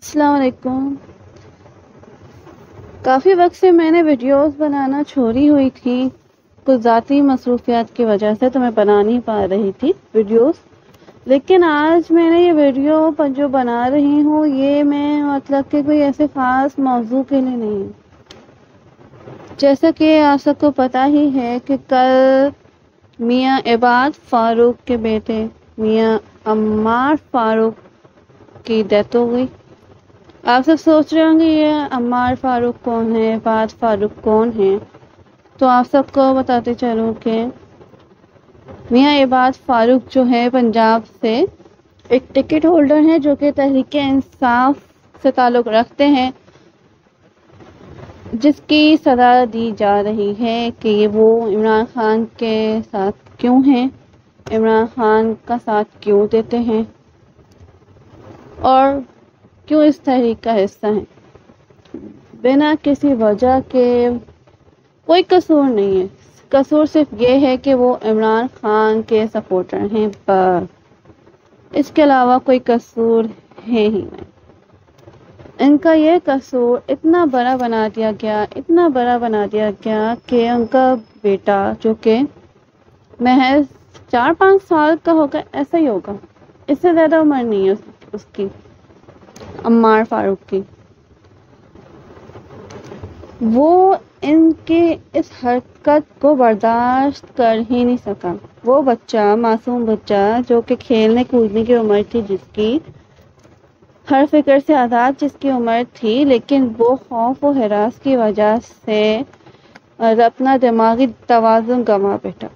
السلام علیکم۔ کافی وقت سے میں نے ویڈیوز بنانا چھوڑی ہوئی تھی، کچھ ذاتی مصروفیات کی وجہ سے تو میں بنا نہیں پا رہی تھی ویڈیوز، لیکن آج میں نے یہ ویڈیو جو بنا رہی ہوں یہ میں مطلب کہ کوئی ایسے خاص موضوع کے لیے نہیں ہے۔ جیسا کہ آپ سب کو پتہ ہی ہے کہ کل میاں عباد فاروق کے بیٹے میاں عمار فاروق کی ڈیتھ ہو گئی۔ آپ سب سوچ رہے ہوں گے یہ عمار فاروق کون ہے، عباد فاروق کون ہے، تو آپ سب کو بتاتے چلوں کہ میاں عباد فاروق جو ہے پنجاب سے ایک ٹکٹ ہولڈر ہیں جو کہ تحریک انصاف سے تعلق رکھتے ہیں، جس کی صدارت دی جا رہی ہے کہ وہ عمران خان کے ساتھ کیوں ہیں، عمران خان کا ساتھ کیوں دیتے ہیں اور کیوں اس تحریک کا حصہ ہیں، بنا کسی وجہ کے۔ کوئی قصور نہیں ہے، قصور صرف یہ ہے کہ وہ عمران خان کے سپورٹر ہیں، پر اس کے علاوہ کوئی قصور ہے ہی نہیں۔ ان کا یہ قصور اتنا بڑا بنا دیا گیا کہ ان کا بیٹا جو کہ محض 4-5 سال کا ہوگا، ایسا ہی ہوگا، اس سے زیادہ عمر نہیں ہے اس کی، عمار فاروق کی، وہ ان کے اس حرکت کو برداشت کر ہی نہیں سکا۔ وہ بچہ، معصوم بچہ جو کہ کھیلنے کودنے کی عمر تھی، جس کی ہر فکر سے آزاد جس کی عمر تھی، لیکن وہ خوف و ہراس کی وجہ سے اپنا دماغی توازن گنوا بیٹھا،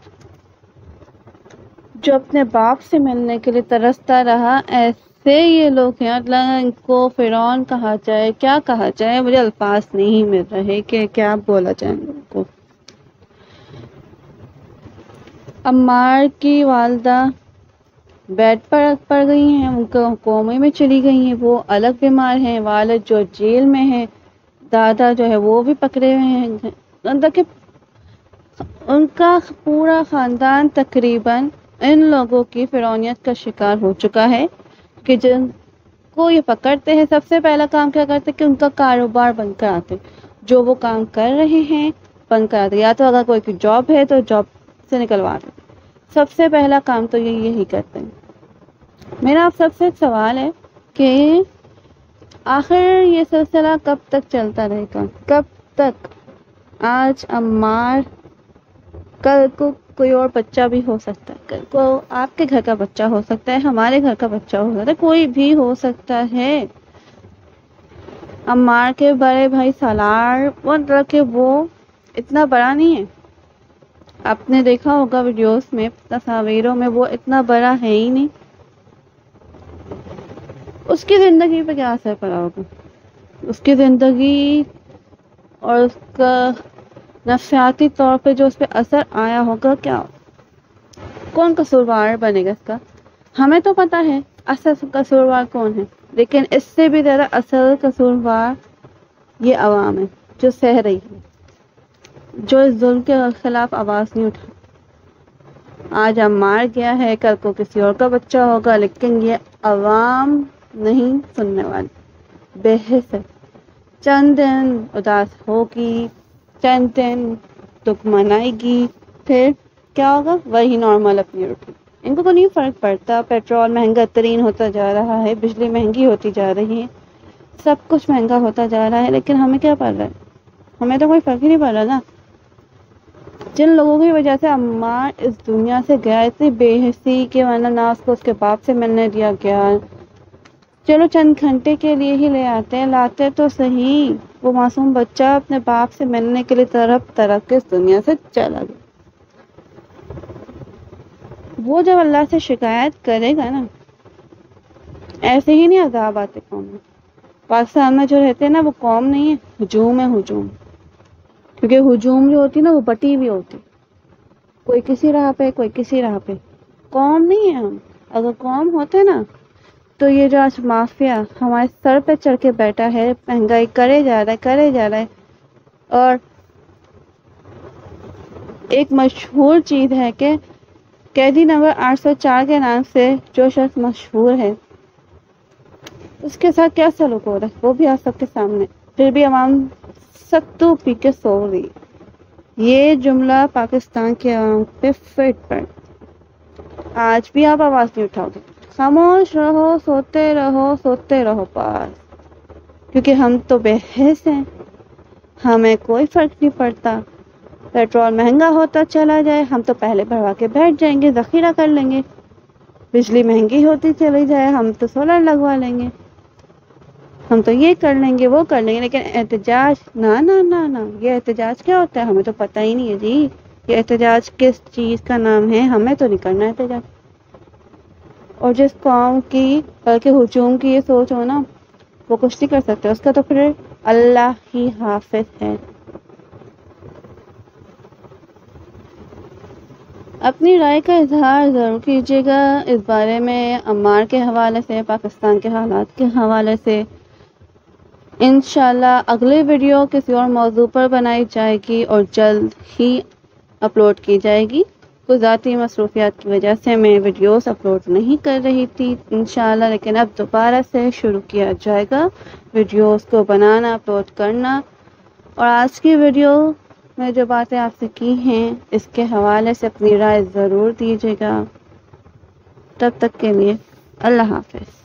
جو اپنے باپ سے ملنے کے لیے ترستا رہا۔ ایسے یہ لوگ ہیں، ان کو فرعون کہا جائے، کیا کہا جائے، مجھے الفاظ نہیں مل رہے کہ کیا بولا جائے ان کو۔ عمار کی والدہ بیڈ پر پڑ گئی ہیں، ان کو کومے میں چلی گئی ہیں، وہ الگ بیمار ہیں، والد جو جیل میں ہے، دادا جو ہے وہ بھی پکڑے ہوئے ہیں، مطلب کہ ان کا پورا خاندان تقریباً ان لوگوں کی فرعونیت کا شکار ہو چکا ہے کہ جن کو یہ پکڑتے ہیں سب سے پہلا کام کیا کرتے کہ ان کا کاروبار بند کراتے، جو وہ کام کر رہے ہیں بند کراتے، یا تو اگر کوئی جاب ہے تو جاب سے نکلوا دیتے۔ سب سے پہلا کام تو یہی کرتے ہیں۔ میرا آپ سب سے ایک سوال ہے کہ آخر یہ سلسلہ کب تک چلتا رہے گا، کب تک؟ آج عمار، کل کو کوئی اور بچہ بھی ہو سکتا ہے، کل کو آپ کے گھر کا بچہ ہو سکتا ہے، ہمارے گھر کا بچہ ہو سکتا ہے، کوئی بھی ہو سکتا ہے۔ عمار کے بڑے بھائی سالار وہ اتنا بڑا نہیں ہے، آپ نے دیکھا ہوگا ویڈیوز میں، تصاویروں میں، وہ اتنا بڑا ہے ہی نہیں۔ اس کی زندگی پہ کیا اثر پڑا ہوگا، اس کی زندگی اور اس کا نفسیاتی طور پہ جو اس پہ اثر آیا ہوگا، کیا کون قصوروار بنے گا اس کا؟ ہمیں تو پتہ ہے اصل قصوروار کون ہے، لیکن اس سے بھی زیادہ اصل قصوروار یہ عوام ہے جو سہ رہی ہے، جو اس ظلم کے خلاف آواز نہیں اٹھا۔ آج عمار گیا ہے، کل کو کسی اور کا بچہ ہوگا، لیکن یہ عوام نہیں سننے والی، بے حس ہے۔ چند دن اداس ہوگی، چند دن دکھ منائے گی، پھر کیا ہوگا؟ وہی نارمل اپنی روٹین۔ ان کو نہیں فرق پڑتا، پیٹرول مہنگا ترین ہوتا جا رہا ہے، بجلی مہنگی ہوتی جا رہی ہے، سب کچھ مہنگا ہوتا جا رہا ہے، لیکن ہمیں کیا پڑ رہا ہے؟ ہمیں تو کوئی فرق ہی نہیں پڑ رہا نا۔ جن لوگوں کی وجہ سے عمار اس دنیا سے گیا، اتنی بے حسی کہ ورنہ نہ اس کو اس کے باپ سے ملنے دیا گیا، چلو چند گھنٹے کے لیے ہی لے آتے، لاتے تو صحیح، وہ معصوم بچہ اپنے باپ سے ملنے کے لیے تڑپ تڑپ کے اس دنیا سے چلا گیا۔ وہ جب اللہ سے شکایت کرے گا نا، ایسے ہی نہیں عذاب آتے قوم میں۔ پاکستان میں جو رہتے ہیں نا، وہ قوم نہیں ہے، ہجوم ہے، ہجوم، کیونکہ ہجوم جو ہوتی نا وہ بٹی ہوئی ہوتی، کوئی کسی راہ پہ، کوئی کسی راہ پہ، قوم نہیں ہے ہم۔ اگر قوم ہوتے نا تو یہ جو آج مافیا ہمارے سر پہ چڑھ کے بیٹھا ہے، مہنگائی کرے جا رہا ہے، اور ایک مشہور چیز ہے کہ قیدی نمبر 804 کے نام سے جو شخص مشہور ہے، اس کے ساتھ کیا سلوک ہو رہا ہے وہ بھی آپ سب کے سامنے. پھر بھی عوام ستو پی کے سو رہی. یہ جملہ پاکستان کے عوام پہ فٹ پڑ. آج بھی آپ آواز نہیں اٹھاؤ گے. خاموش رہو، سوتے رہو پاس. کیونکہ ہم تو بے حس ہیں، ہمیں کوئی فرق نہیں پڑتا. پیٹرول مہنگا ہوتا چلا جائے ہم تو پہلے بھروا کے بیٹھ جائیں گے، ذخیرہ کر لیں گے. بجلی مہنگی ہوتی چلی جائے ہم تو سولر لگوا لیں گے، ہم تو یہ کر لیں گے وہ کر لیں گے. لیکن احتجاج نہ نہ نہ نہ، یہ احتجاج کیا ہوتا ہے ہمیں تو پتہ ہی نہیں ہے جی. یہ احتجاج کس چیز کا نام ہے، ہمیں تو نہیں کرنا احتجاج. اور جس قوم کی بلکہ ہجوم کی یہ سوچ ہو نا، وہ کچھ نہیں کر سکتے. اس کا تو پھر اللہ ہی حافظ ہے. اپنی رائے کا اظہار ضرور کیجیے گا اس بارے میں، عمار کے حوالے سے، پاکستان کے حالات کے حوالے سے. انشاءاللہ اگلی ویڈیو کسی اور موضوع پر بنائی جائے گی اور جلد ہی اپلوڈ کی جائے گی. کچھ ذاتی مصروفیات کی وجہ سے میں ویڈیوز اپلوڈ نہیں کر رہی تھی انشاءاللہ، لیکن اب دوبارہ سے شروع کیا جائے گا ویڈیوز کو بنانا، اپلوڈ کرنا. اور آج کی ویڈیو میں جو باتیں آپ سے کی ہیں اس کے حوالے سے اپنی رائے ضرور دیجیے گا. تب تک کے لیے اللہ حافظ.